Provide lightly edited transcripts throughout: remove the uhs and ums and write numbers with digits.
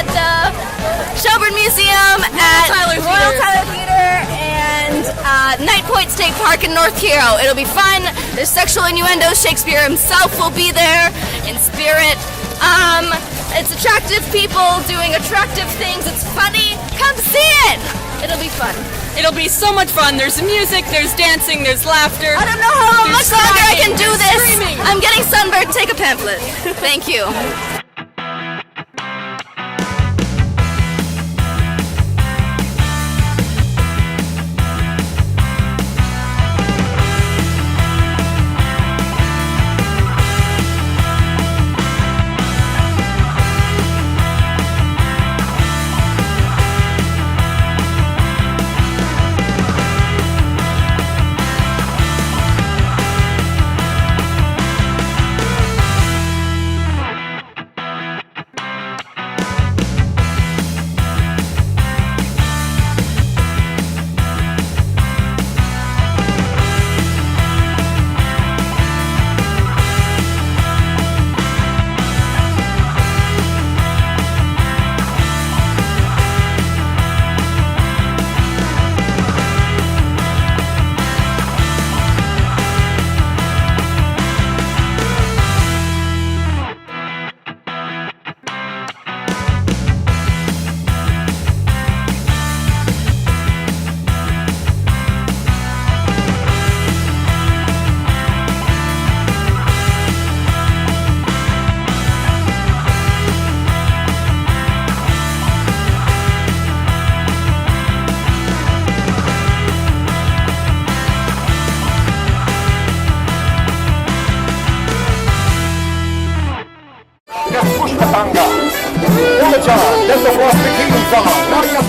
at the Shelburne Museum, at Royal Tyler Theater, and Night Point State Park in North Hero. It'll be fun. There's sexual innuendo. Shakespeare himself will be there in spirit. It's attractive people doing attractive things. It's funny. Come see it. It'll be fun. It'll be so much fun. There's music, there's dancing, there's laughter. I don't know how much longer I can do this. Screaming. I'm getting sunburned. Take a pamphlet. Thank you. That's the one the king's on. Now you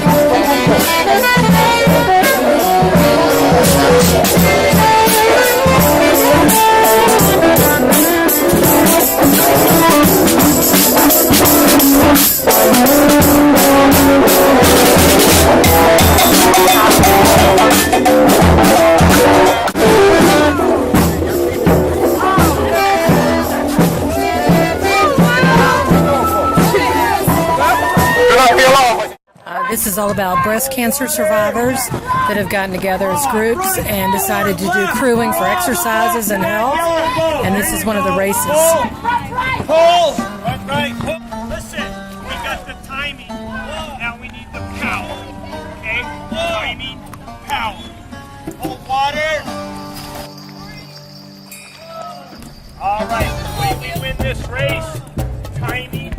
This is all about breast cancer survivors that have gotten together as groups and decided to do crewing for exercises and health. And this is one of the races. Pull! Right. Listen, we got the timing. Now we need the power. Okay? Timing, power. Hold water. All right. The way we win this race. Timing.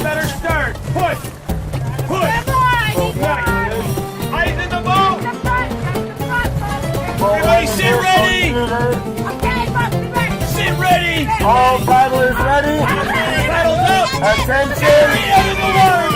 Better start. Push. Eyes in the boat! Everybody sit ready! Sit ready! all paddlers ready? Paddles up! Attention! Out of the water!